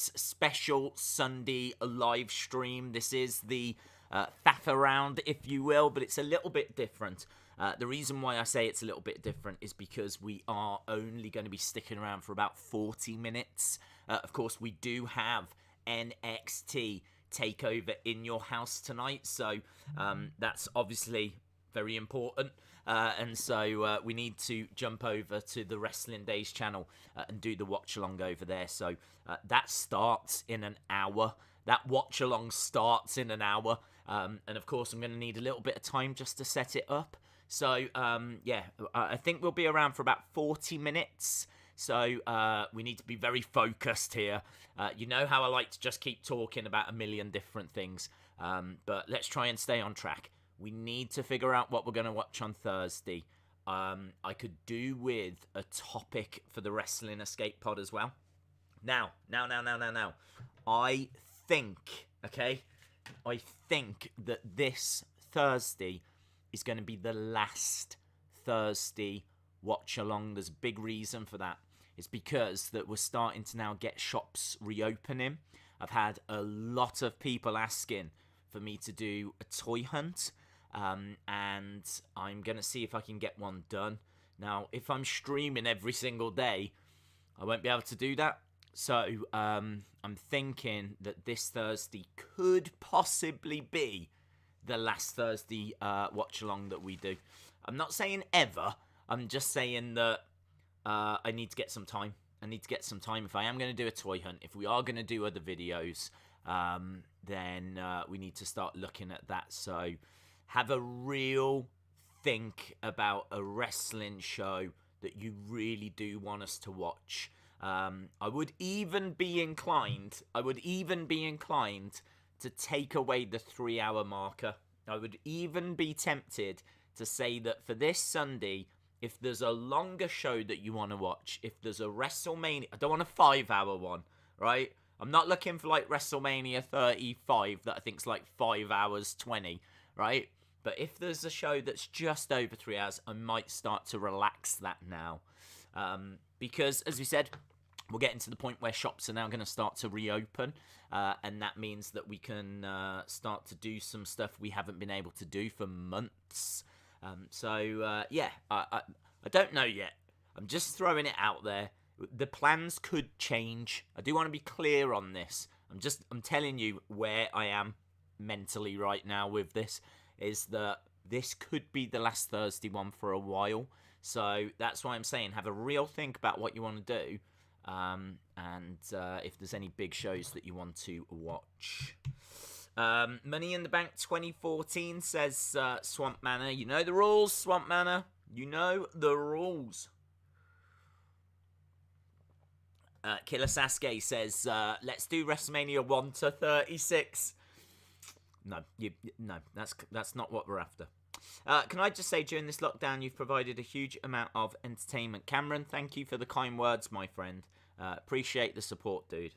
special Sunday live stream. This is the faff around, if you will, but it's a little bit different. The reason why I say it's a little bit different is because we are only going to be sticking around for about 40 minutes. Of course, we do have NXT Takeover in your house tonight, so that's obviously very important. And so we need to jump over to the Wrestling Days channel and do the watch along over there. So that starts in an hour. That watch along starts in an hour. And of course, I'm going to need a little bit of time just to set it up. So yeah, I think we'll be around for about 40 minutes. So we need to be very focused here. You know how I like to just keep talking about a million different things. But let's try and stay on track. We need to figure out what we're going to watch on Thursday. I could do with a topic for the Wrestling Escape Pod as well. Now. I think that this Thursday is going to be the last Thursday watch along. There's a big reason for that. It's because that we're starting to now get shops reopening. I've had a lot of people asking for me to do a toy hunt. And I'm going to see if I can get one done. Now, if I'm streaming every single day, I won't be able to do that. So, I'm thinking that this Thursday could possibly be the last Thursday watch-along that we do. I'm not saying ever. I'm just saying that I need to get some time. I need to get some time. If I am going to do a toy hunt, if we are going to do other videos, then we need to start looking at that. So have a real think about a wrestling show that you really do want us to watch. I would even be inclined to take away the 3-hour marker. I would even be tempted to say that for this Sunday, if there's a longer show that you want to watch, if there's a Wrestlemania, I don't want a 5-hour one, right? I'm not looking for like WrestleMania 35 that I think's like 5 hours 20, right? But if there's a show that's just over 3 hours, I might start to relax that now. Because, as we said, we're getting to the point where shops are now going to start to reopen. And that means that we can start to do some stuff we haven't been able to do for months. Yeah, I don't know yet. I'm just throwing it out there. The plans could change. I do want to be clear on this. I'm telling you where I am mentally right now with this. Is that this could be the last Thursday one for a while. So that's why I'm saying have a real think about what you want to do. And if there's any big shows that you want to watch. Money in the Bank 2014 says Swamp Manor. You know the rules, Swamp Manor. You know the rules. Killer Sasuke says, let's do WrestleMania 1 to 36. No, that's not what we're after. Can I just say, during this lockdown, you've provided a huge amount of entertainment. Cameron, thank you for the kind words, my friend. Appreciate the support, dude.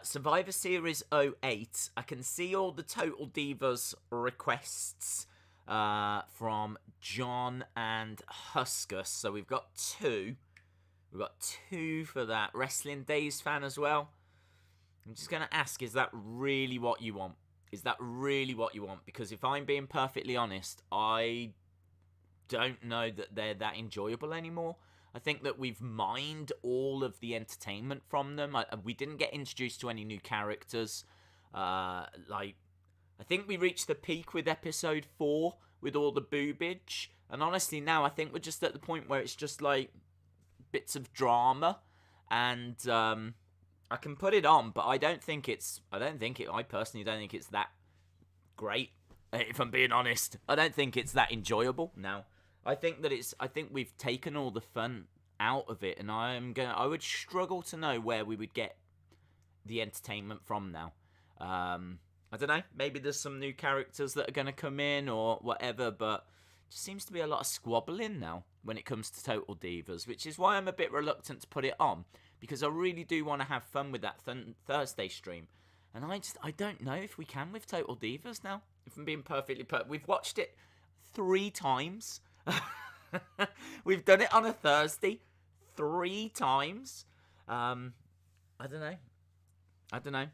Survivor Series 08. I can see all the Total Divas requests from John and Huskus. So we've got two. We've got two for that. Wrestling Days fan as well. I'm just going to ask, is that really what you want? Is that really what you want? Because if I'm being perfectly honest, I don't know that they're that enjoyable anymore. I think that we've mined all of the entertainment from them. We didn't get introduced to any new characters. I think we reached the peak with episode 4 with all the boobage. And honestly, now I think we're just at the point where it's just like bits of drama. And I can put it on, but I personally don't think it's that great. If I'm being honest, I don't think it's that enjoyable now. I think we've taken all the fun out of it, and I would struggle to know where we would get the entertainment from now. I don't know, maybe there's some new characters that are going to come in or whatever, but it just seems to be a lot of squabbling now when it comes to Total Divas, which is why I'm a bit reluctant to put it on, because I really do want to have fun with that Thursday stream. And I don't know if we can with Total Divas now, if I'm being perfectly we've watched it 3 times. We've done it on a Thursday 3 times. I don't know. I don't know.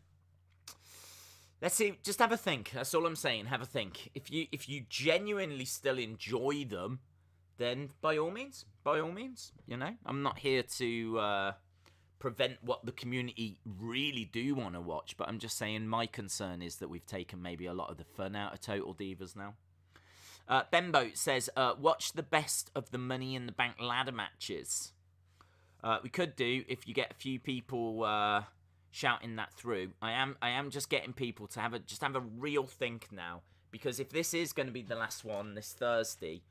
Let's see. Just have a think. That's all I'm saying. Have a think. If you genuinely still enjoy them, then by all means, you know, I'm not here to prevent what the community really do want to watch, but I'm just saying my concern is that we've taken maybe a lot of the fun out of Total Divas now. Benbow says, watch the best of the Money in the Bank ladder matches. We could do if you get a few people shouting that through. I am just getting people to have a real think now, because if this is going to be the last one this Thursday,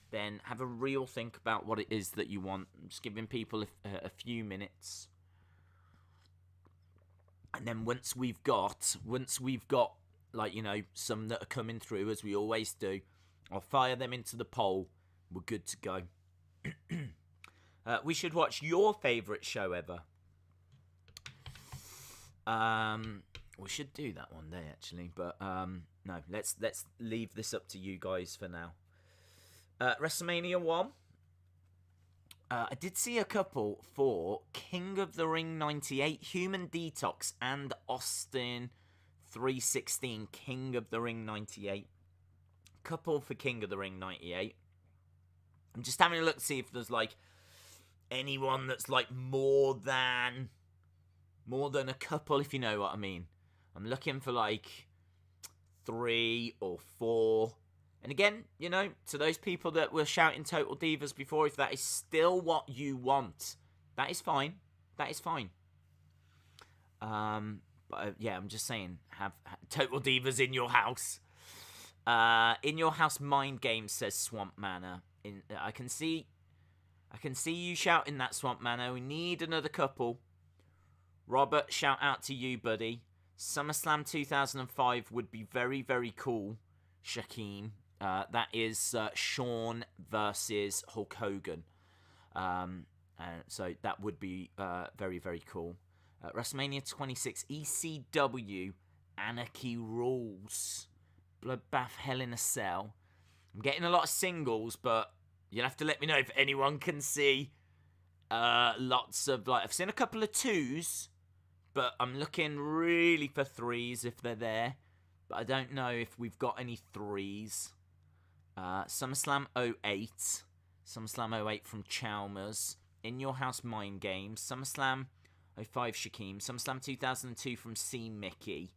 then have a real think about what it is that you want. I'm just giving people a few minutes, and then once we've got like, you know, some that are coming through, as we always do, I'll fire them into the poll. We're good to go. We should watch your favourite show ever. We should do that one day, actually, but no, let's leave this up to you guys for now. WrestleMania 1. I did see a couple for King of the Ring 98, Human Detox, and Austin 316, King of the Ring 98. Couple for King of the Ring 98. I'm just having a look to see if there's like anyone that's like more than a couple, if you know what I mean. I'm looking for like 3 or 4. And again, you know, to those people that were shouting Total Divas before, if that is still what you want, that is fine. That is fine. But yeah, I'm just saying, have Total Divas in your house. In your house, Mind Games, says Swamp Manor. I can see you shouting that, Swamp Manor. We need another couple. Robert, shout out to you, buddy. SummerSlam 2005 would be very, very cool, Shaquem. That is Shawn versus Hulk Hogan. So that would be very, very cool. WrestleMania 26, ECW, Anarchy Rules. Bloodbath, Hell in a Cell. I'm getting a lot of singles, but you'll have to let me know if anyone can see lots of, like, I've seen a couple of 2s, but I'm looking really for 3s if they're there. But I don't know if we've got any 3s. SummerSlam 08. SummerSlam 08 from Chalmers. In Your House, Mind Games. SummerSlam 05, Shaquem. SummerSlam 2002 from C. Mickey.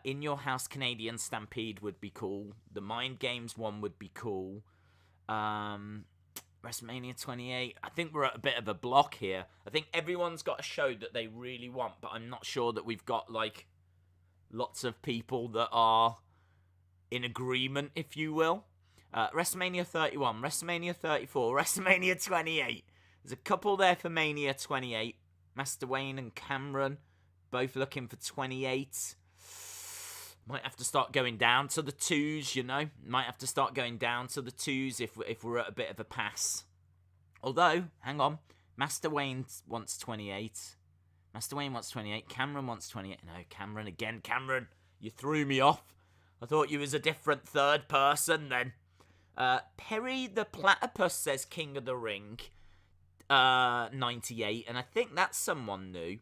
In Your House, Canadian Stampede would be cool. The Mind Games one would be cool. WrestleMania 28. I think we're at a bit of a block here. I think everyone's got a show that they really want, but I'm not sure that we've got, like, lots of people that are in agreement, if you will. WrestleMania 31, WrestleMania 34, WrestleMania 28. There's a couple there for Mania 28. Master Wayne and Cameron, both looking for 28. Might have to start going down to the 2s, you know. Might have to start going down to the 2s if we're at a bit of a pass. Although, hang on. Master Wayne wants 28. Master Wayne wants 28. Cameron wants 28. No, Cameron again. Cameron, you threw me off. I thought you was a different third person then. Perry the Platypus says King of the Ring 98. And I think that's someone new.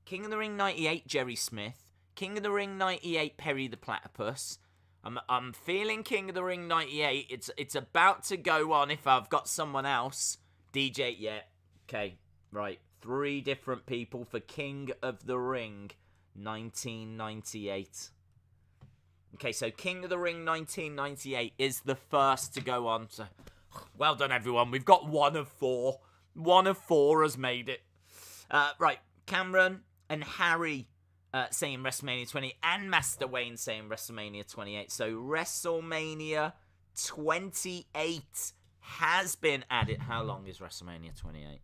King of the Ring 98, Jerry Smith. King of the Ring 98, Perry the Platypus. I'm feeling King of the Ring 98. It's about to go on if I've got someone else. DJ, yeah. Okay, right. 3 different people for King of the Ring 1998. Okay, so King of the Ring 1998 is the first to go on. So, well done, everyone. We've got 1 of 4. 1 of 4 has made it. Right, Cameron and Harry saying WrestleMania 20, and Master Wayne saying WrestleMania 28. So WrestleMania 28 has been added. How long is WrestleMania 28?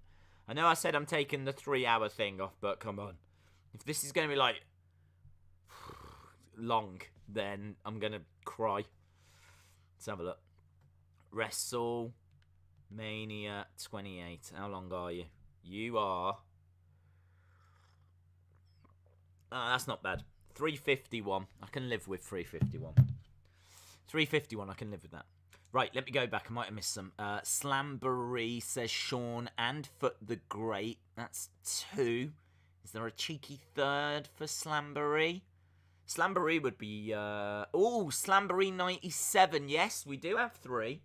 I know I said I'm taking the 3-hour thing off, but come on. If this is going to be like long, then I'm going to cry. Let's have a look. WrestleMania 28. How long are you? You are... that's not bad. 351. I can live with 351. 351, I can live with that. Right, let me go back. I might have missed some. Slamboree says Sean and Foot the Great. That's 2. Is there a cheeky third for Slamboree? Slamboree would be... Slamboree 97. Yes, we do have 3.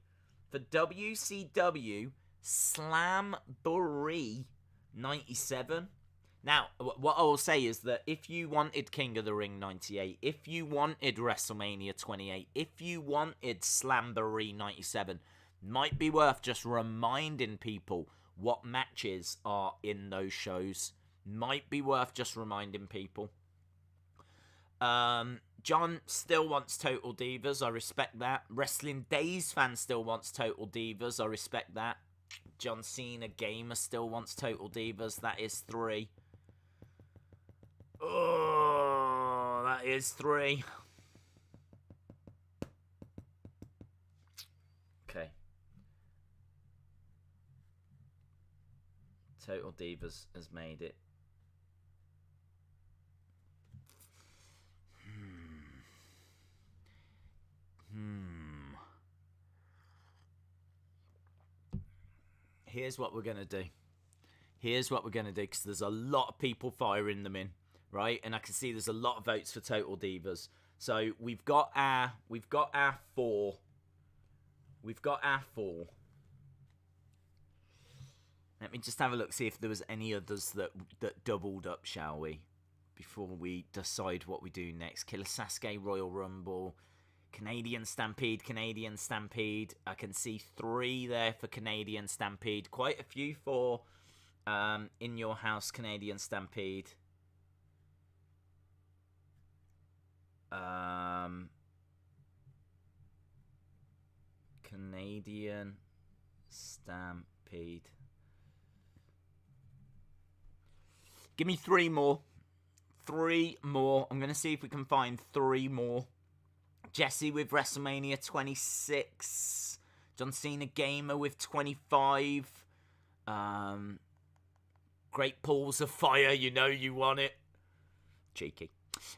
For WCW, Slamboree 97. Now, what I will say is that if you wanted King of the Ring 98, if you wanted WrestleMania 28, if you wanted Slamboree 97, might be worth just reminding people what matches are in those shows. Might be worth just reminding people. John still wants Total Divas. I respect that. Wrestling Days fan still wants Total Divas. I respect that. John Cena Gamer still wants Total Divas. That is 3. Oh, that is 3. Okay. Total Divas has made it. Here's what we're going to do. Because there's a lot of people firing them in, right? And I can see there's a lot of votes for Total Divas. So we've got our 4. Let me just have a look, see if there was any others that doubled up, shall we? Before we decide what we do next. Killer Sasuke, Royal Rumble, Canadian Stampede. I can see 3 there for Canadian Stampede. Quite a few for In Your House Canadian Stampede. Canadian Stampede. Give me 3 more. 3 more. I'm going to see if we can find 3 more. Jesse with WrestleMania 26. John Cena Gamer with 25. Great Balls of Fire. You know you want it. Cheeky.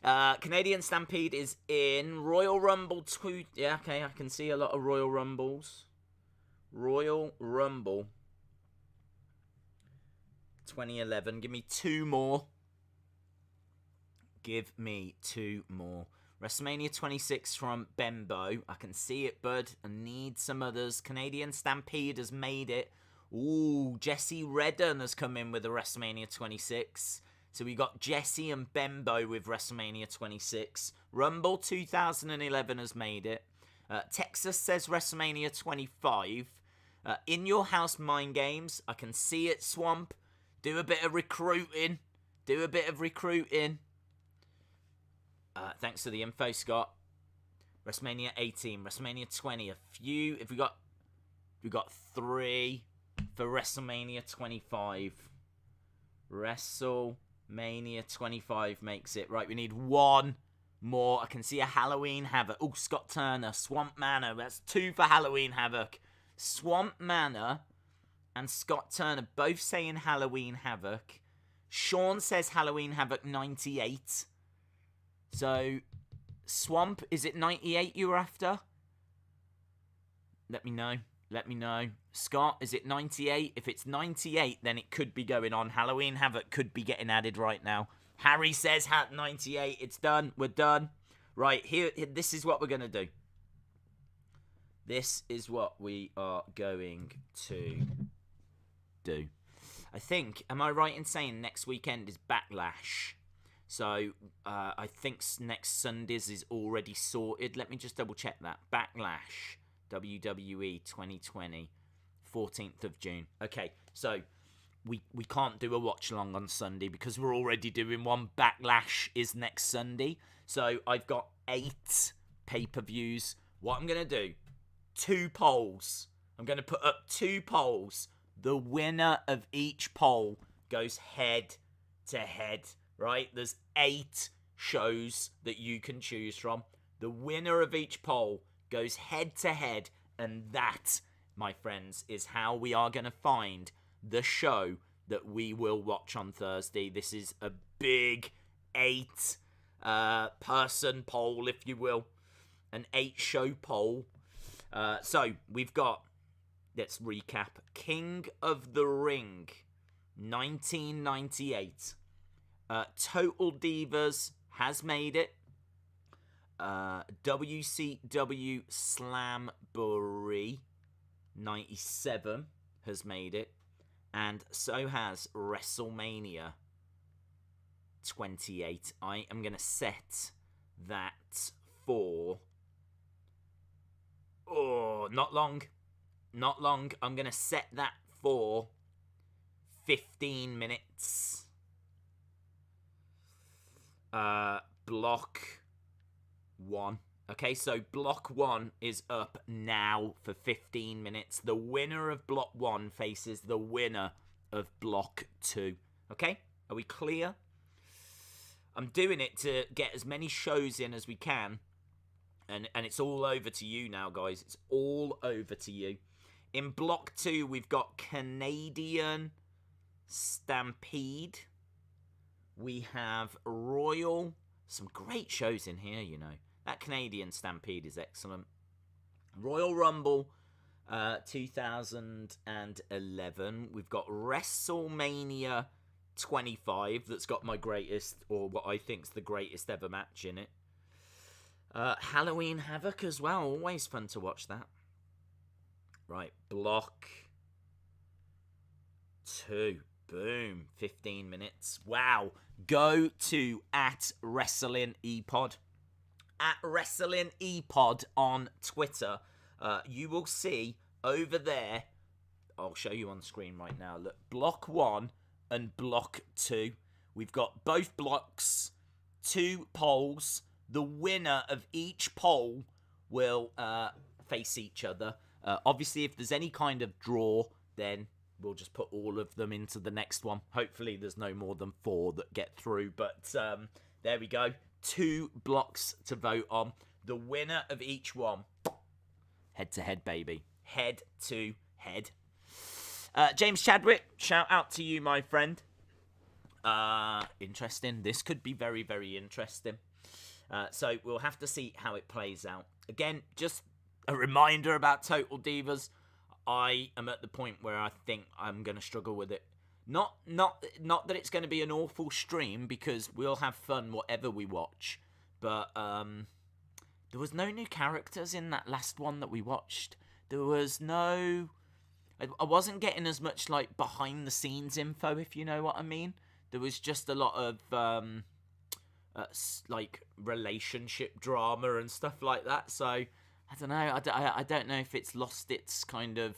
Canadian Stampede is in. Royal Rumble 2. Yeah, okay. I can see a lot of Royal Rumbles. Royal Rumble 2011. Give me 2 more. Give me 2 more. WrestleMania 26 from Bembo. I can see it, bud. I need some others. Canadian Stampede has made it. Ooh, Jesse Redden has come in with a WrestleMania 26. So we got Jesse and Bembo with WrestleMania 26. Rumble 2011 has made it. Texas says WrestleMania 25. In Your House Mind Games. I can see it, Swamp. Do a bit of recruiting. Thanks for the info, Scott. WrestleMania 18, WrestleMania 20. A few. If we got 3 for WrestleMania 25. WrestleMania 25 makes it. Right, we need 1 more. I can see a Halloween Havoc. Oh, Scott Turner, Swamp Manor. That's 2 for Halloween Havoc. Swamp Manor and Scott Turner both saying Halloween Havoc. Sean says Halloween Havoc 98. So, Swamp, is it 98 you were after? Let me know. Scott, is it 98? If it's 98, then it could be going on. Halloween Havoc could be getting added right now. Harry says 98. It's done. We're done. Right, here. This is what we're going to do. This is what we are going to do. I think, am I right in saying next weekend is Backlash? So, I think next Sunday's is already sorted. Let me just double check that. Backlash, WWE 2020, 14th of June. Okay, so we can't do a watch-along on Sunday because we're already doing one. Backlash is next Sunday. So, I've got 8 pay-per-views. What I'm going to do, 2 polls. I'm going to put up 2 polls. The winner of each poll goes head-to-head. Right, there's 8 shows that you can choose from. The winner of each poll goes head-to-head, and that, my friends, is how we are going to find the show that we will watch on Thursday. This is a big 8-person poll, if you will. An 8-show poll. So we've got, let's recap, King of the Ring, 1998. Total Divas has made it. WCW Slamboree 97 has made it. And so has WrestleMania 28. I am going to set that for... Oh, not long. Not long. I'm going to set that for 15 minutes. Block 1. Okay, so block 1 is up now for 15 minutes. The winner of block 1 faces the winner of block 2. Okay, are we clear? I'm doing it to get as many shows in as we can. And it's all over to you now, guys. It's all over to you. In block 2, we've got Canadian Stampede. We have Royal. Some great shows in here, you know. That Canadian Stampede is excellent. Royal Rumble 2011. We've got WrestleMania 25. That's got my greatest, or what I think's the greatest ever match in it. Halloween Havoc as well. Always fun to watch that. Right, block 2. Boom. 15 minutes. Wow. Go to @WrestlingEpod. @WrestlingEpod on Twitter. You will see over there. I'll show you on the screen right now. Look, block 1 and block 2. We've got both blocks, 2 polls. The winner of each poll will face each other. Obviously, if there's any kind of draw, then we'll just put all of them into the next one. Hopefully, there's no more than 4 that get through. But there we go. 2 blocks to vote on. The winner of each one. Head to head, baby. Head to head. James Chadwick, shout out to you, my friend. Interesting. This could be very, very interesting. So we'll have to see how it plays out. Again, just a reminder about Total Divas. I am at the point where I think I'm going to struggle with it. Not that it's going to be an awful stream, because we'll have fun whatever we watch. But there was no new characters in that last one that we watched. There was no... I wasn't getting as much like behind the scenes info, if you know what I mean. There was just a lot of like relationship drama and stuff like that. So I don't know. I don't know if it's lost its kind of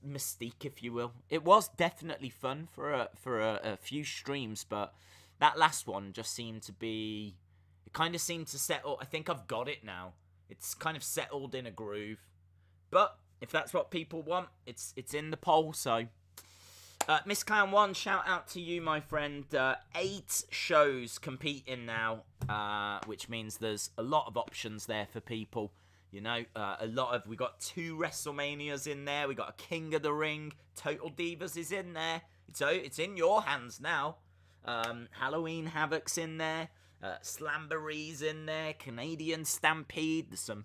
mystique, if you will. It was definitely fun for a few streams, but that last one just seemed to be... It kind of seemed to settle. I think I've got it now. It's kind of settled in a groove. But if that's what people want, it's in the poll. So, Miss Clown 1, shout out to you, my friend. 8 shows competing now, which means there's a lot of options there for people. You know, we got 2 WrestleManias in there. We got a King of the Ring. Total Divas is in there. It's in your hands now. Halloween Havoc's in there. Slamboree's in there. Canadian Stampede. There's some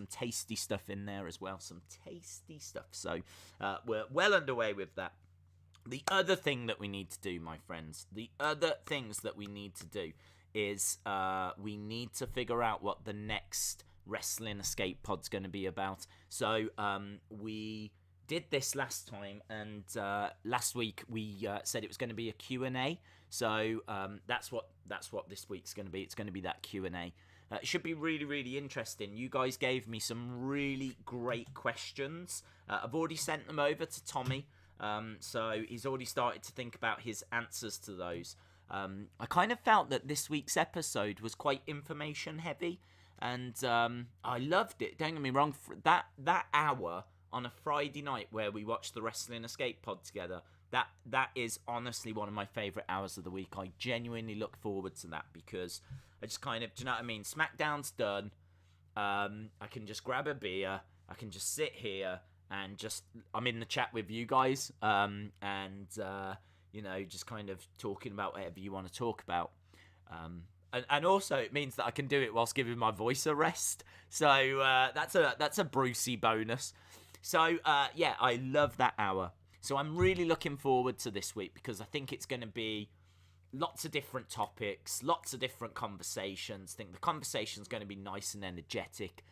tasty stuff in there as well. Some tasty stuff. So we're well underway with that. The other thing that we need to do, my friends, is we need to figure out what the next Wrestling Escape Pod's going to be about. So we did this last time, and last week we said it was going to be a Q&A. So that's what this week's going to be. It's going to be that Q&A. It should be really, really interesting. You guys gave me some really great questions. I've already sent them over to Tommy. So he's already started to think about his answers to those. I kind of felt that this week's episode was quite information heavy. And I loved it. Don't get me wrong. That hour on a Friday night where we watched the Wrestling Escape Pod together, that is honestly one of my favourite hours of the week. I genuinely look forward to that, because I just kind of, do you know what I mean? SmackDown's done. I can just grab a beer. I can just sit here and I'm in the chat with you guys. You know, just kind of talking about whatever you want to talk about. And also it means that I can do it whilst giving my voice a rest. So that's a Brucey bonus. So yeah, I love that hour. So I'm really looking forward to this week because I think it's going to be lots of different topics, lots of different conversations. I think the conversation's going to be nice and energetic.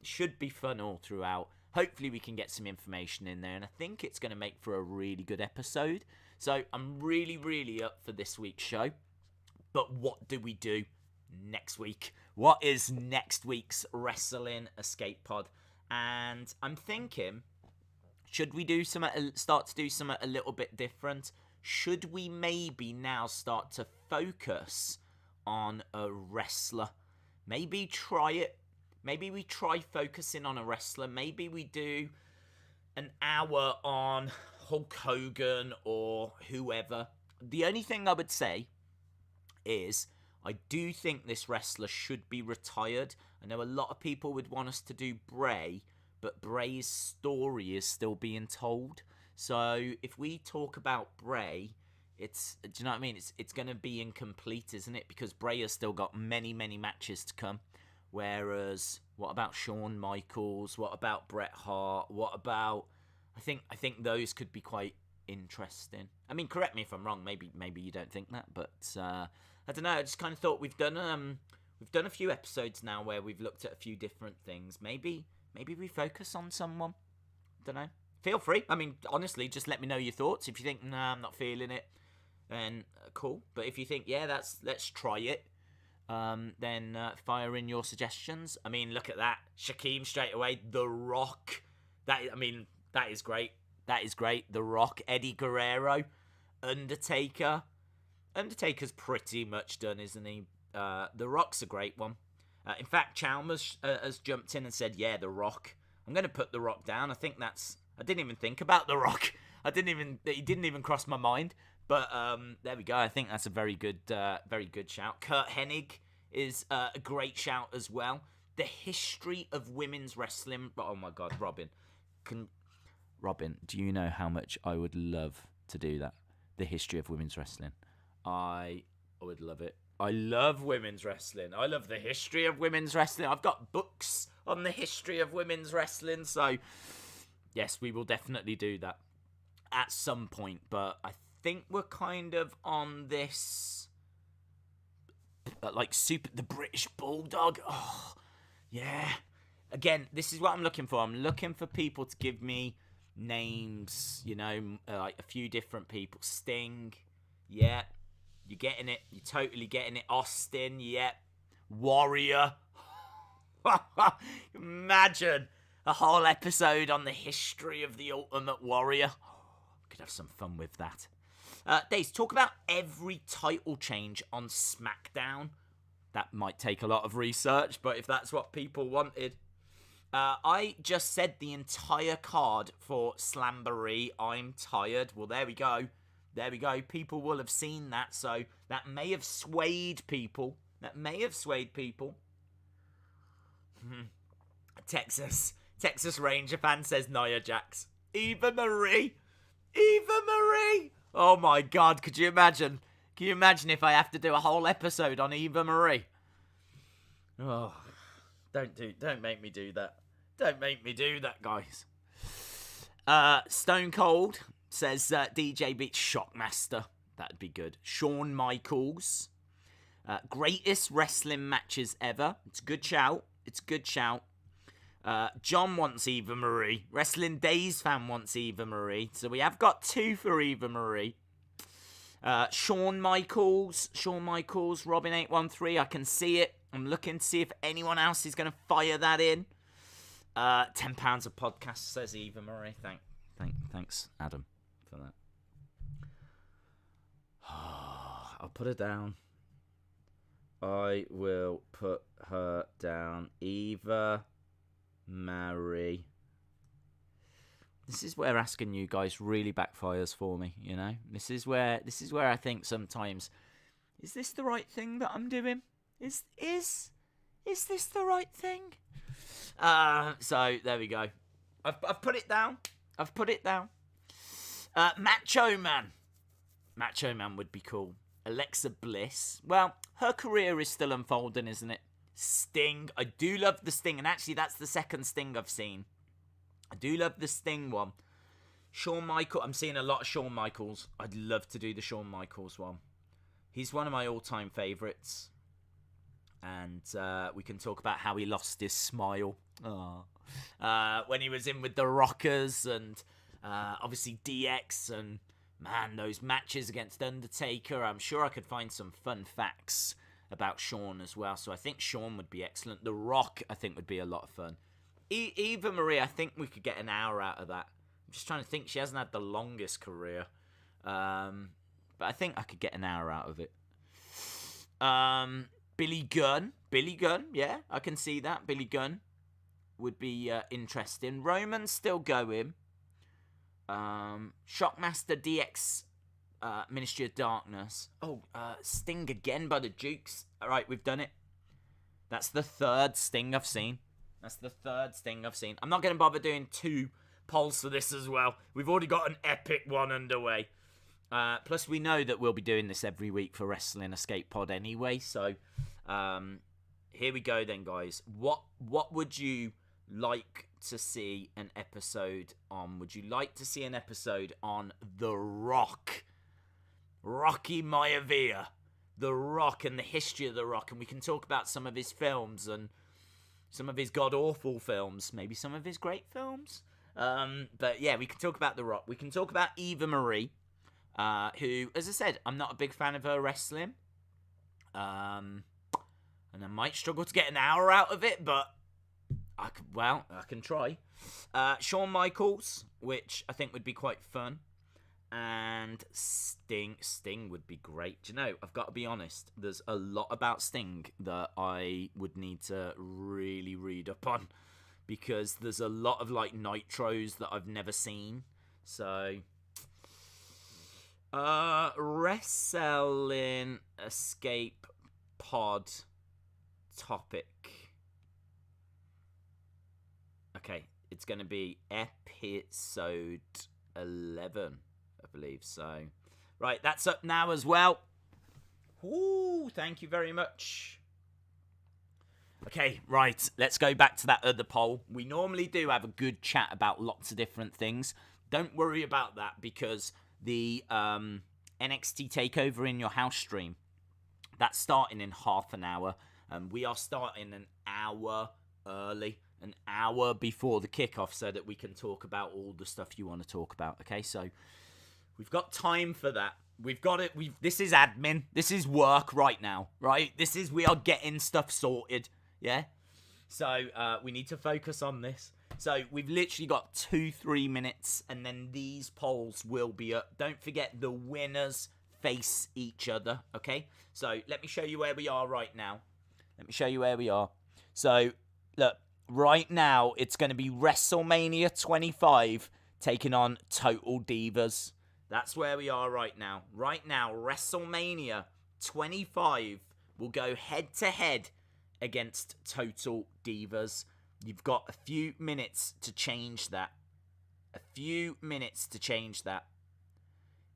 Should be fun all throughout. Hopefully we can get some information in there, and I think it's going to make for a really good episode. So I'm really, really up for this week's show. But what do we do next week? What is next week's Wrestling Escape Pod? And I'm thinking, should we start to do something a little bit different? Should we maybe now start to focus on a wrestler? Maybe try it. Maybe we try focusing on a wrestler. Maybe we do an hour on Hulk Hogan or whoever. The only thing I would say is I do think this wrestler should be retired. I know a lot of people would want us to do Bray, but Bray's story is still being told. So if we talk about Bray, do you know what I mean? It's going to be incomplete, isn't it? Because Bray has still got many, many matches to come. Whereas, what about Shawn Michaels? What about Bret Hart? What about... I think those could be quite interesting. I mean, correct me if I'm wrong. Maybe you don't think that, but I don't know. I just kind of thought we've done a few episodes now where we've looked at a few different things. Maybe we focus on someone. I don't know. Feel free. I mean, honestly, just let me know your thoughts. If you think, nah, I'm not feeling it, then cool. But if you think, yeah, let's try it, then fire in your suggestions. I mean, look at that. Shaquem straight away. The Rock. That is great. That is great. The Rock. Eddie Guerrero. Undertaker. Undertaker's pretty much done, isn't he? The Rock's a great one. In fact, Chalmers has jumped in and said, yeah, The Rock. I'm going to put The Rock down. I think that's... I didn't even think about The Rock. He didn't even cross my mind. But there we go. I think that's a very good shout. Kurt Hennig is a great shout as well. The history of women's wrestling. Oh my God, Robin, do you know how much I would love to do that? The history of women's wrestling. I would love it. I love women's wrestling. I love the history of women's wrestling. I've got books on the history of women's wrestling. So, yes, we will definitely do that at some point. But I think we're kind of on this, the British Bulldog. Oh, yeah. Again, this is what I'm looking for. I'm looking for people to give me names, like a few different people. Sting, yeah. You're getting it. You're totally getting it. Austin, yep. Warrior. Imagine a whole episode on the history of the Ultimate Warrior. Could have some fun with that. Days, talk about every title change on SmackDown. That might take a lot of research, but if that's what people wanted. I just said the entire card for Slamboree. I'm tired. Well, there we go. There we go. People will have seen that, so that may have swayed people. Texas Ranger fan says Nia Jax. Eva Marie. Oh my God, could you imagine? Can you imagine if I have to do a whole episode on Eva Marie? Oh, don't make me do that. Don't make me do that, guys. Stone Cold says DJ beats Shockmaster. That'd be good. Shawn Michaels. Greatest wrestling matches ever. It's a good shout. John wants Eva Marie. Wrestling Days fan wants Eva Marie. So we have got 2 for Eva Marie. Shawn Michaels, Robin813. I can see it. I'm looking to see if anyone else is going to fire that in. £10 a podcast, says Eva Marie. Thanks, Adam, for that. I'll put her down. I will put her down. Eva Marie. This is where asking you guys really backfires for me, This is where I think sometimes, is this the right thing that I'm doing? Is this the right thing? So there we go. I've put it down. Macho Man. Macho Man would be cool. Alexa Bliss. Well, her career is still unfolding, isn't it? Sting. I do love the Sting, and actually that's the second Sting I've seen. I do love the Sting one. Shawn Michaels. I'm seeing a lot of Shawn Michaels. I'd love to do the Shawn Michaels one. He's one of my all-time favourites. And we can talk about how he lost his smile. When he was in with the Rockers and obviously DX and, man, those matches against Undertaker. I'm sure I could find some fun facts about Shawn as well. So I think Shawn would be excellent. The Rock, I think, would be a lot of fun. Eva Marie, I think we could get an hour out of that. I'm just trying to think. She hasn't had the longest career. But I think I could get an hour out of it. Billy Gunn, yeah, I can see that. Billy Gunn would be interesting. Roman's still going. Shockmaster DX, Ministry of Darkness. Sting again by the Dukes. All right, we've done it. That's the third Sting I've seen. I'm not going to bother doing 2 polls for this as well. We've already got an epic one underway. Plus, we know that we'll be doing this every week for Wrestling Escape Pod anyway. So, here we go then, guys. What would you like to see an episode on? Would you like to see an episode on The Rock? Rocky Maivia. The Rock and the history of The Rock. And we can talk about some of his films and some of his god-awful films. Maybe some of his great films. But yeah, we can talk about The Rock. We can talk about Eva Marie. Who, as I said, I'm not a big fan of her wrestling. And I might struggle to get an hour out of it, but I can try. Shawn Michaels, which I think would be quite fun. And Sting. Sting would be great. Do you know, I've got to be honest, there's a lot about Sting that I would need to really read up on. Because there's a lot of, like, nitros that I've never seen. So... Wrestling Escape Pod topic. Okay, it's going to be episode 11, I believe. So, right, that's up now as well. Ooh, thank you very much. Okay, right, let's go back to that other poll. We normally do have a good chat about lots of different things. Don't worry about that because the NXT Takeover in Your House stream, that's starting in half an hour. We are starting an hour early, an hour before the kickoff so that we can talk about all the stuff you want to talk about, okay? So we've got time for that. We've got it. This is admin. This is work right now, right? We are getting stuff sorted, yeah? So we need to focus on this. So we've literally got 2-3 minutes, and then these polls will be up. Don't forget the winners face each other, okay? So let me show you where we are right now. So, look, right now it's going to be WrestleMania 25 taking on Total Divas. That's where we are right now. Right now, WrestleMania 25 will go head-to-head against Total Divas. You've got a few minutes to change that.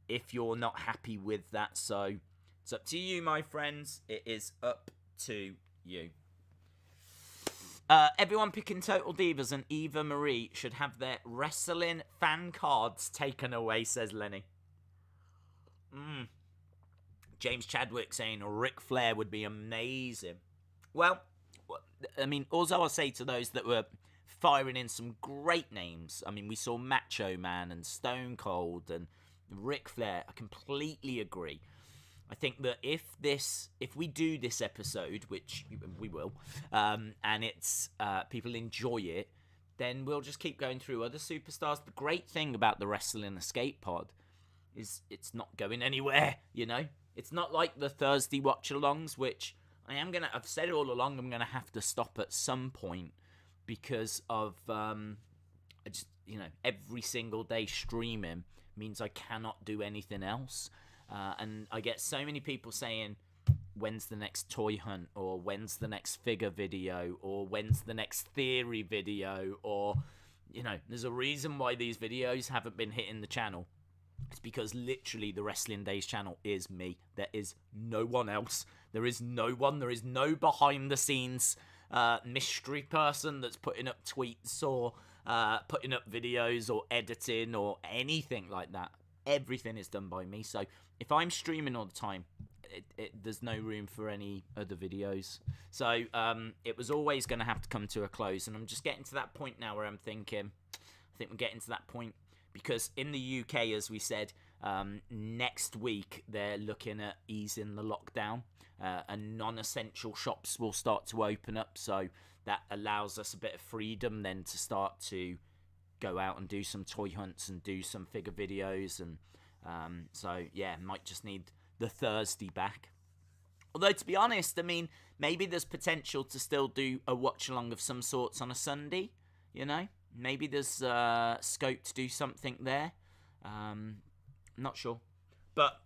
If you're not happy with that. So, it's up to you, my friends. It is up to you. Everyone picking Total Divas and Eva Marie should have their wrestling fan cards taken away, says Lenny. James Chadwick saying Ric Flair would be amazing. Well, I mean, also I'll say to those that were firing in some great names. I mean, we saw Macho Man and Stone Cold and Ric Flair. I completely agree. I think that if we do this episode, which we will, and it's people enjoy it, then we'll just keep going through other superstars. The great thing about the Wrestling Escape Pod is it's not going anywhere, you know? It's not like the Thursday watch-alongs, which I've said all along, I'm going to have to stop at some point because of, every single day streaming means I cannot do anything else. And I get so many people saying, when's the next toy hunt? Or when's the next figure video? Or when's the next theory video? Or, there's a reason why these videos haven't been hitting the channel. It's because literally the Wrestling Days channel is me. There is no one else. There is no one. There is no behind the scenes mystery person that's putting up tweets or putting up videos or editing or anything like that. Everything is done by me. So if I'm streaming all the time, there's no room for any other videos. So it was always going to have to come to a close. And I'm just getting to that point now where I'm thinking, I think we're getting to that point. Because in the UK, as we said, next week they're looking at easing the lockdown and non-essential shops will start to open up. So that allows us a bit of freedom then to start to go out and do some toy hunts and do some figure videos. And so, yeah, might just need the Thursday back. Although, to be honest, I mean, maybe there's potential to still do a watch-along of some sorts on a Sunday, you know? Maybe there's scope to do something there. Not sure. But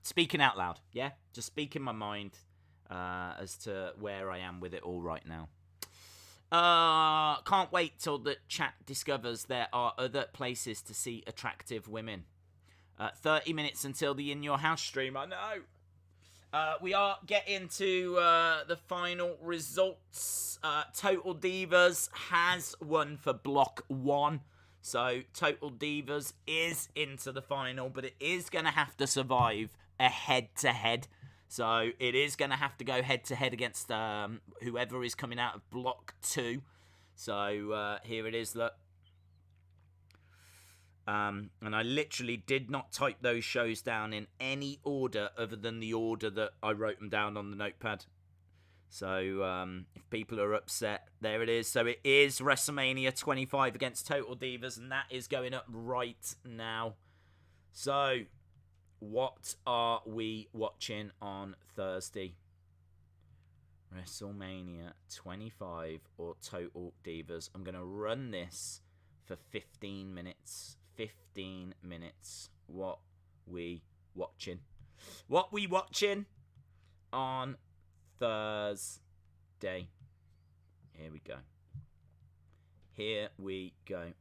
speaking out loud, yeah? Just speaking my mind as to where I am with it all right now. Can't wait till the chat discovers there are other places to see attractive women. 30 minutes until the In Your House stream, I know. We are getting to the final results. Total Divas has won for Block 1. So Total Divas is into the final, but it is going to have to survive a head-to-head. So it is going to have to go head-to-head against whoever is coming out of Block 2. So here it is, look. And I literally did not type those shows down in any order other than the order that I wrote them down on the notepad. So if people are upset, there it is. So it is WrestleMania 25 against Total Divas, and that is going up right now. So what are we watching on Thursday? WrestleMania 25 or Total Divas? I'm going to run this for 15 minutes. 15 minutes. What we watching? What we watching on Thursday? Here we go. Here we go.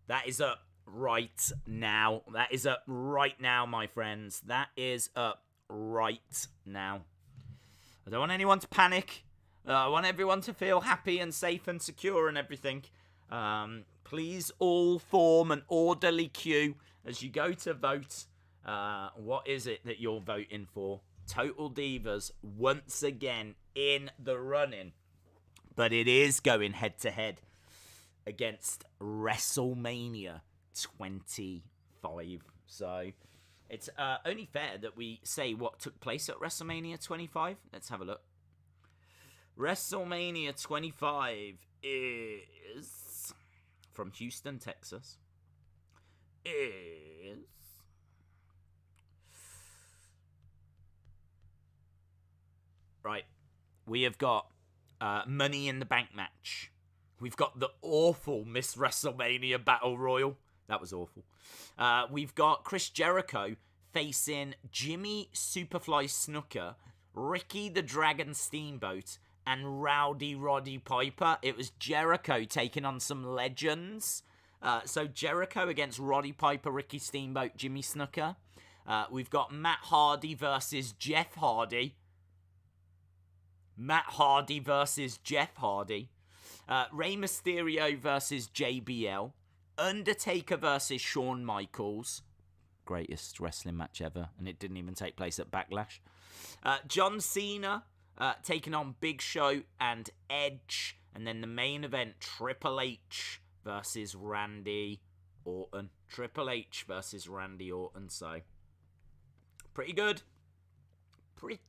That is up right now. That is up right now, my friends. That is up right now. I don't want anyone to panic. I want everyone to feel happy and safe and secure and everything. Please all form an orderly queue as you go to vote. What is it that you're voting for? Total Divas once again in the running. But it is going head-to-head against WrestleMania 25. So it's only fair that we say what took place at WrestleMania 25. Let's have a look. WrestleMania 25 is from Houston, Texas. Is right. We have got Money in the Bank match. We've got the awful Miss WrestleMania Battle Royal. That was awful. We've got Chris Jericho facing Jimmy Superfly Snuka, Ricky the Dragon Steamboat, and Rowdy Roddy Piper. It was Jericho taking on some legends. So Jericho against Roddy Piper, Ricky Steamboat, Jimmy Snuka. We've got Matt Hardy versus Jeff Hardy. Matt Hardy versus Jeff Hardy. Rey Mysterio versus JBL. Undertaker versus Shawn Michaels. Greatest wrestling match ever. And it didn't even take place at Backlash. John Cena taking on Big Show and Edge. And then the main event, Triple H versus Randy Orton. Triple H versus Randy Orton. So, pretty good. Pretty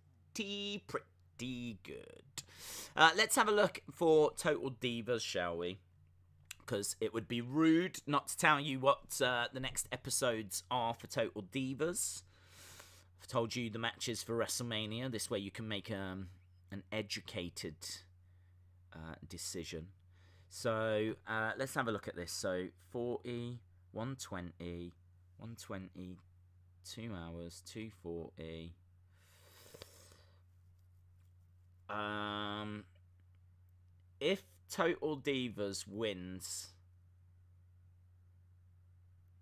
good. Let's have a look for Total Divas, shall we? Because it would be rude not to tell you what the next episodes are for Total Divas. I've told you the matches for WrestleMania. This way you can make an educated decision. So let's have a look at this. So 40, 120, 120, 2 hours, 240. If Total Divas wins,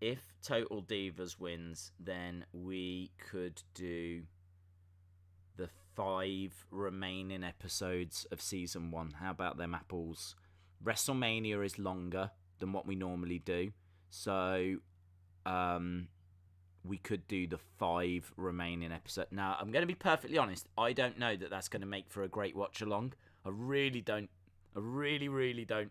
if Total Divas wins, then we could do the 5 remaining episodes of season 1. How about them apples? WrestleMania is longer than what we normally do, so we could do the 5 remaining episodes. Now, I'm going to be perfectly honest. I don't know that that's going to make for a great watch along. I really don't. I really, really don't.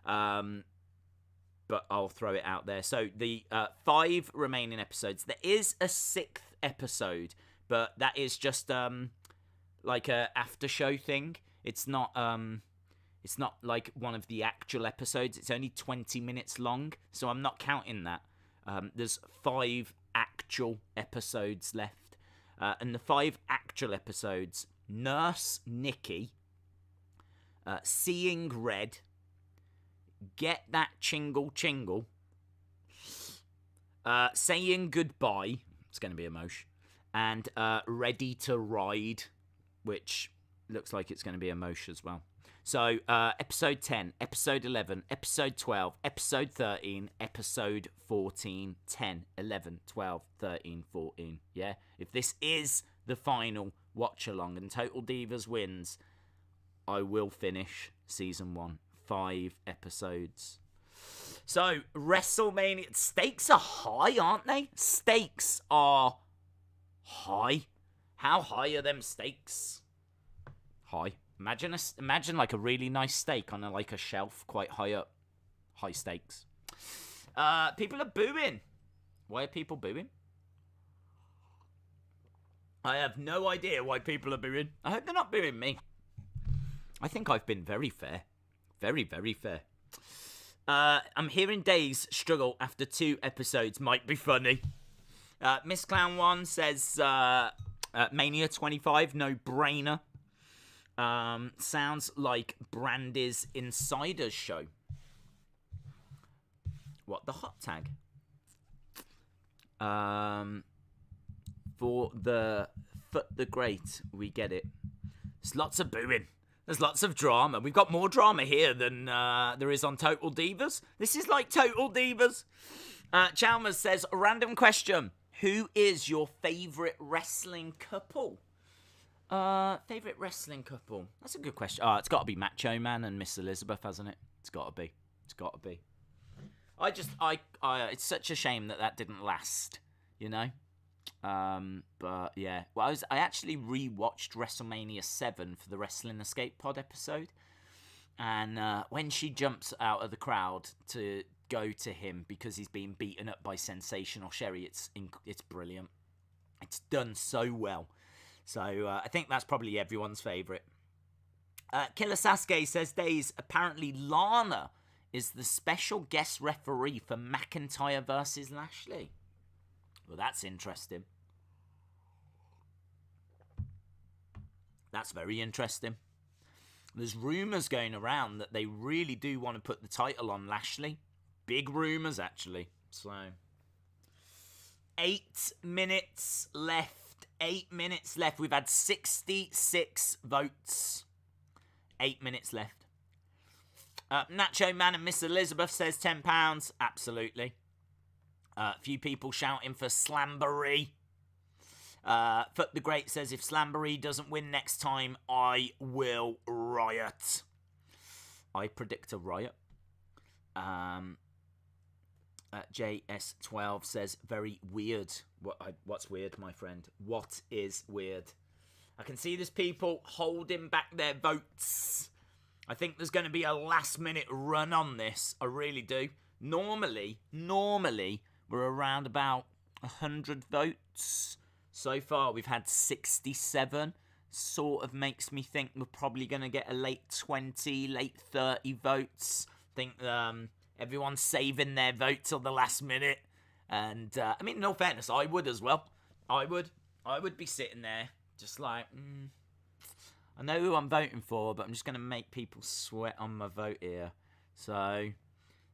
But I'll throw it out there. So the 5 remaining episodes. There is a 6th episode, but that is just like a after show thing. It's not like one of the actual episodes. It's only 20 minutes long, so I'm not counting that. There's 5 actual episodes left, and the 5 actual episodes: Nurse Nikki, Seeing Red, Get That Chingle Chingle, Saying Goodbye, it's going to be a mosh, and Ready to Ride, which looks like it's going to be a mosh as well. So, episode 10, episode 11, episode 12, episode 13, episode 14, 10, 11, 12, 13, 14, yeah? If this is the final watch-along and Total Divas wins, I will finish season 1. 5 episodes. So, WrestleMania, stakes are high, aren't they? Stakes are high. How high are them stakes? High. Imagine like a really nice steak on like a shelf quite high up. High stakes. People are booing. Why are people booing? I have no idea why people are booing. I hope they're not booing me. I think I've been very fair. Very, very fair. I'm hearing Days struggle after 2 episodes. Might be funny. Miss Clown 1 says Mania 25, no brainer. Sounds like Brandy's Insiders show. What, the hot tag? For the Foot the Great, we get it. There's lots of booing. There's lots of drama. We've got more drama here than there is on Total Divas. This is like Total Divas. Chalmers says, a random question. Who is your favourite wrestling couple? Favourite wrestling couple? That's a good question. It's got to be Macho Man and Miss Elizabeth, hasn't it? It's got to be. It's got to be. It's such a shame that didn't last, you know? But yeah. Well, I actually rewatched WrestleMania 7 for the Wrestling Escape Pod episode. And when she jumps out of the crowd to go to him because he's being beaten up by Sensational Sherry, it's brilliant. It's done so well. So I think that's probably everyone's favourite. Killer Sasuke says, Days, apparently Lana is the special guest referee for McIntyre versus Lashley. Well, that's interesting. That's very interesting. There's rumours going around that they really do want to put the title on Lashley. Big rumours, actually. So, 8 minutes left. 8 minutes left. We've had 66 votes. 8 minutes left. Nacho Man and Miss Elizabeth says £10. Absolutely. A few people shouting for Slamboree. Foot the Great says, if Slamboree doesn't win next time, I will riot. I predict a riot. JS12 says, very weird. What's weird, my friend? What is weird? I can see there's people holding back their votes. I think there's going to be a last-minute run on this. I really do. Normally, we're around about 100 votes. So far, we've had 67. Sort of makes me think we're probably going to get a late 20, late 30 votes. I think everyone's saving their vote till the last minute. And, I mean, in all fairness, I would as well. I would be sitting there just like, I know who I'm voting for, but I'm just going to make people sweat on my vote here. So,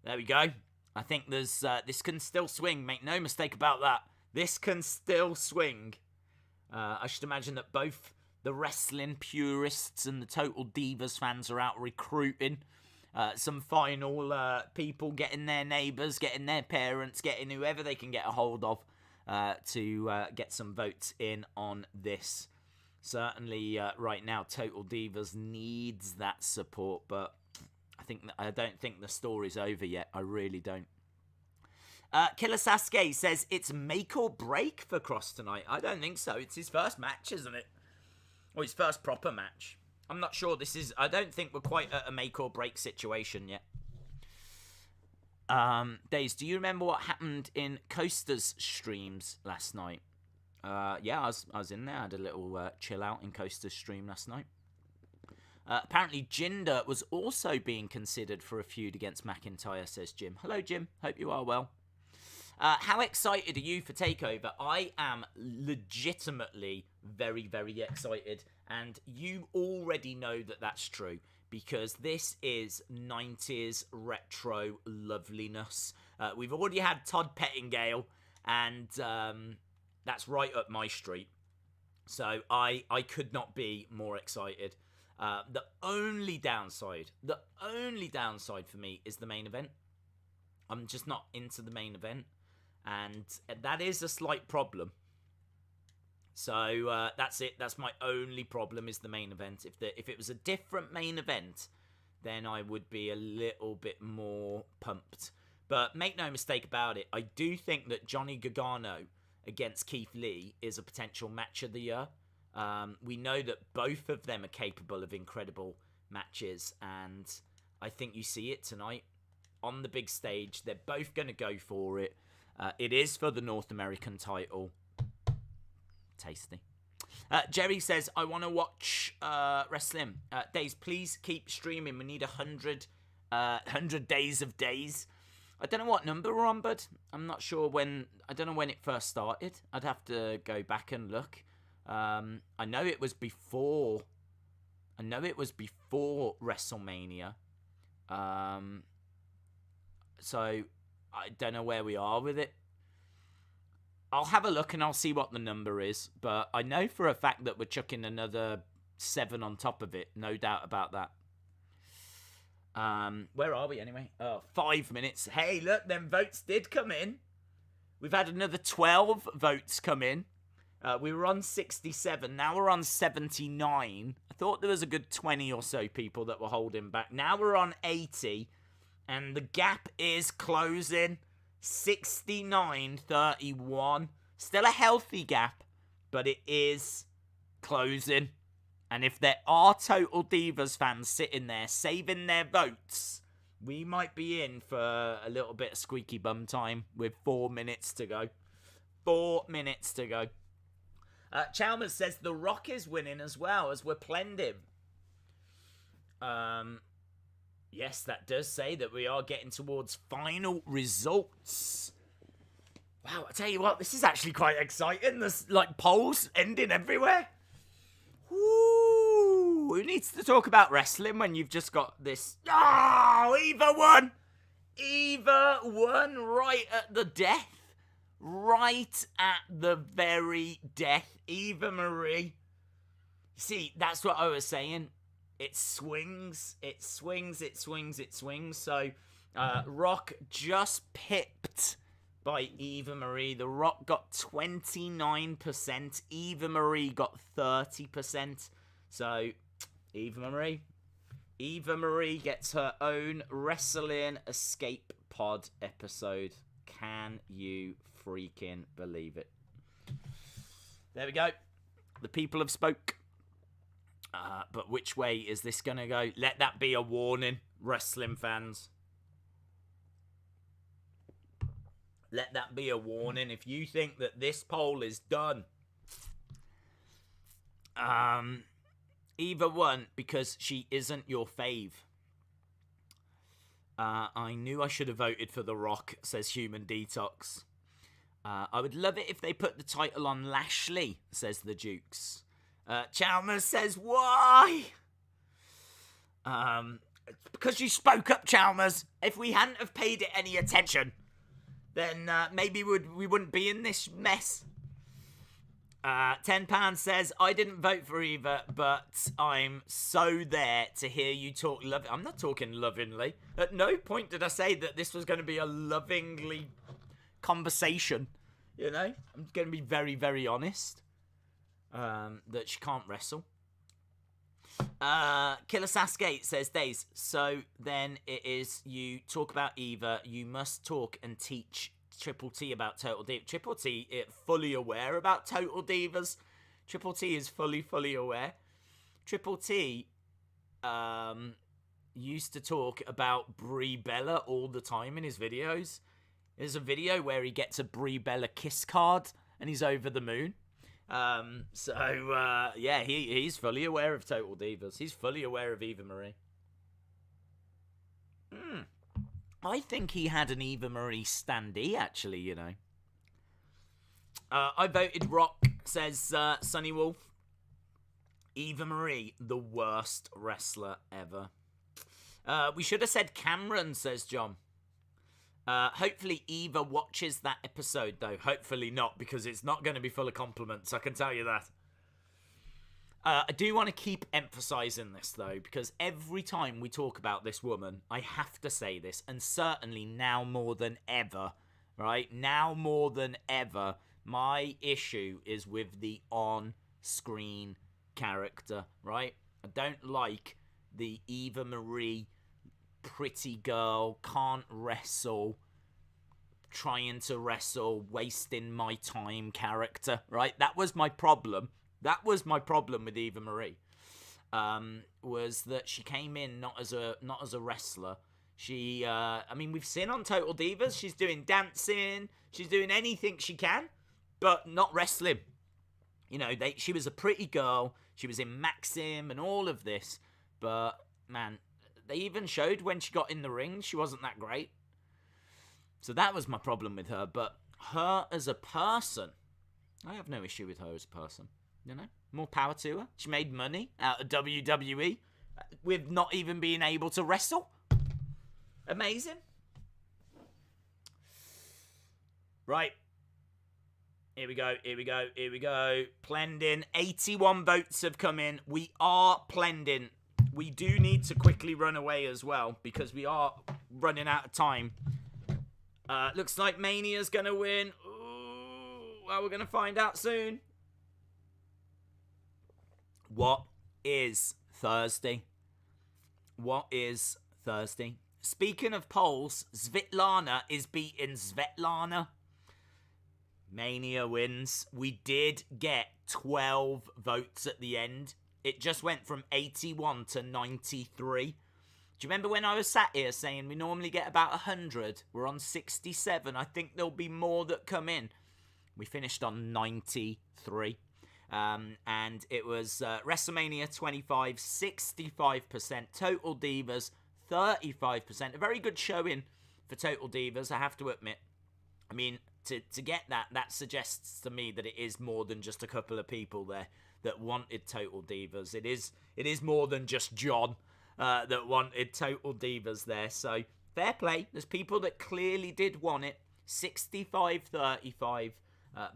there we go. I think there's this can still swing. Make no mistake about that. This can still swing. I should imagine that both the wrestling purists and the Total Divas fans are out recruiting. some final people, getting their neighbours, getting their parents, getting whoever they can get a hold of to get some votes in on this. Certainly right now, Total Divas needs that support, but I don't think the story's over yet. I really don't. Killer Sasuke says it's make or break for Cross tonight. I don't think so. It's his first match, isn't it? Or his first proper match. I'm not sure I don't think we're quite at a make or break situation yet. Days, do you remember what happened in Coaster's streams last night? Yeah, I was in there. I had a little chill out in Coaster's stream last night. Apparently, Jinder was also being considered for a feud against McIntyre, says Jim. Hello, Jim. Hope you are well. How excited are you for TakeOver? I am legitimately very, very excited. And you already know that that's true. Because this is 90s retro loveliness. We've already had Todd Pettingale. And that's right up my street. So I could not be more excited. The only downside for me is the main event. I'm just not into the main event. And that is a slight problem. So that's it. That's my only problem is the main event. If it was a different main event, then I would be a little bit more pumped. But make no mistake about it, I do think that Johnny Gargano against Keith Lee is a potential match of the year. We know that both of them are capable of incredible matches, and I think you see it tonight on the big stage. They're both going to go for it. It is for the North American title. Tasty. Jerry says, I want to watch wrestling. Days, please keep streaming. We need 100 days of days. I don't know what number we're on, bud. I'm not sure when. I don't know when it first started. I'd have to go back and look. I know it was before WrestleMania. So I don't know where we are with it. I'll have a look and I'll see what the number is. But I know for a fact that we're chucking another 7 on top of it. No doubt about that. Where are we anyway? Oh, 5 minutes. Hey, look, them votes did come in. We've had another 12 votes come in. We were on 67. Now we're on 79. I thought there was a good 20 or so people that were holding back. Now we're on 80. And the gap is closing. 69-31. Still a healthy gap. But it is closing. And if there are Total Divas fans sitting there saving their votes, we might be in for a little bit of squeaky bum time with 4 minutes to go. 4 minutes to go. Chalmers says The Rock is winning as well as we're plending. Yes, that does say that we are getting towards final results. Wow, I tell you what, this is actually quite exciting. There's like polls ending everywhere. Woo! Who needs to talk about wrestling when you've just got this? Oh, Eva won! Eva won right at the death. Right at the very death. Eva Marie. See, that's what I was saying. It swings. It swings. It swings. It swings. So, Rock just pipped by Eva Marie. The Rock got 29%. Eva Marie got 30%. So, Eva Marie gets her own Wrestling Escape Pod episode. Can you freaking believe it? There we go. The people have spoke. But which way is this going to go? Let that be a warning, wrestling fans. Let that be a warning. If you think that this poll is done. Eva won because she isn't your fave. I knew I should have voted for The Rock, says Human Detox. I would love it if they put the title on Lashley, says the Dukes. Chalmers says, why? It's because you spoke up, Chalmers. If we hadn't have paid it any attention, then maybe we wouldn't be in this mess. £10 says, I didn't vote for Eva, but I'm so there to hear you talk I'm not talking lovingly. At no point did I say that this was going to be a lovingly conversation. You know? I'm going to be very, very honest. That she can't wrestle. Killer Sasuke says, Days, so then it is you talk about Eva, you must talk and teach Triple T about Total Divas. Triple T is fully aware about Total Divas. Triple T is fully aware. Triple T used to talk about Brie Bella all the time in his videos. There's a video where he gets a Brie Bella kiss card and he's over the moon. Yeah, he's fully aware of Total Divas. He's fully aware of Eva Marie. I think he had an Eva Marie standee, actually, you know. I voted Rock, says Sonny Wolf. Eva Marie, the worst wrestler ever. We should have said Cameron, says John. Hopefully Eva watches that episode, though. Hopefully not, because it's not going to be full of compliments, I can tell you that. I do want to keep emphasising this, though, because every time we talk about this woman, I have to say this, and certainly now more than ever, right? Now more than ever, my issue is with the on-screen character, right? I don't like the Eva Marie pretty girl, can't wrestle, trying to wrestle, wasting my time character, right? That was my problem. That was my problem with Eva Marie. Was that she came in not as a wrestler. She, we've seen on Total Divas, she's doing dancing, she's doing anything she can, but not wrestling. You know, she was a pretty girl, she was in Maxim and all of this, but, man, they even showed when she got in the ring, she wasn't that great. So that was my problem with her, but her as a person, I have no issue with her as a person. You know, more power to her. She made money out of WWE with not even being able to wrestle. Amazing. Right. Here we go. Plending. 81 votes have come in. We are plending. We do need to quickly run away as well because we are running out of time. Looks like Mania's going to win. Ooh, well, we're going to find out soon. What is Thursday? Speaking of polls, Svetlana is beating Svetlana. Mania wins. We did get 12 votes at the end. It just went from 81 to 93. Do you remember when I was sat here saying we normally get about 100? We're on 67. I think there'll be more that come in. We finished on 93. And it was WrestleMania 25, 65%. Total Divas, 35%. A very good showing for Total Divas, I have to admit. I mean, to get that suggests to me that it is more than just a couple of people there that wanted Total Divas. It is more than just John that wanted Total Divas there. So, fair play. There's people that clearly did want it. 65-35.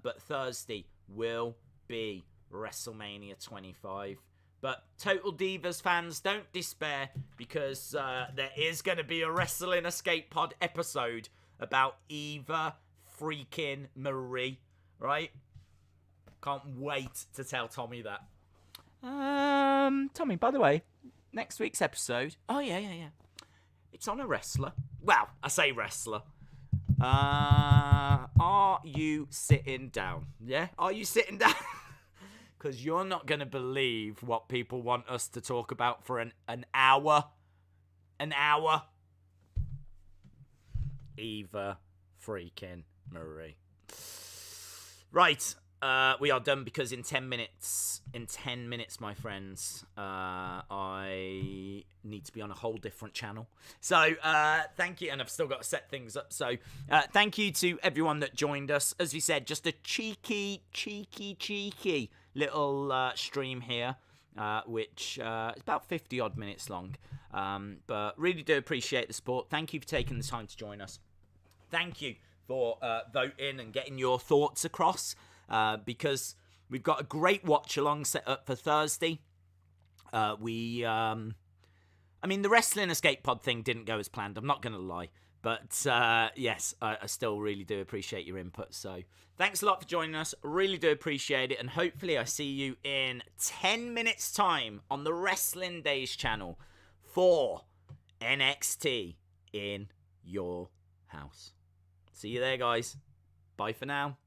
But Thursday will be WrestleMania 25. But Total Divas fans, don't despair, because there is going to be a Wrestling Escape Pod episode about Eva freaking Marie, right? Can't wait to tell Tommy that. Tommy, by the way, next week's episode, oh yeah, it's on a wrestler. Well, I say wrestler. Are you sitting down? Yeah? Are you sitting down? Because you're not going to believe what people want us to talk about for an hour. An hour. Eva freaking Marie. Right. We are done because in 10 minutes, my friends, I need to be on a whole different channel. So, thank you. And I've still got to set things up. So, thank you to everyone that joined us. As we said, just a cheeky little stream here, which is about 50 odd minutes long. But really do appreciate the support. Thank you for taking the time to join us. Thank you for voting and getting your thoughts across. Because We've got a great watch-along set up for Thursday. I mean, the Wrestling Escape Pod thing didn't go as planned, I'm not going to lie. But, yes, I still really do appreciate your input. So, thanks a lot for joining us. Really do appreciate it. And hopefully I see you in 10 minutes' time on the Wrestling Days channel for NXT in your house. See you there, guys. Bye for now.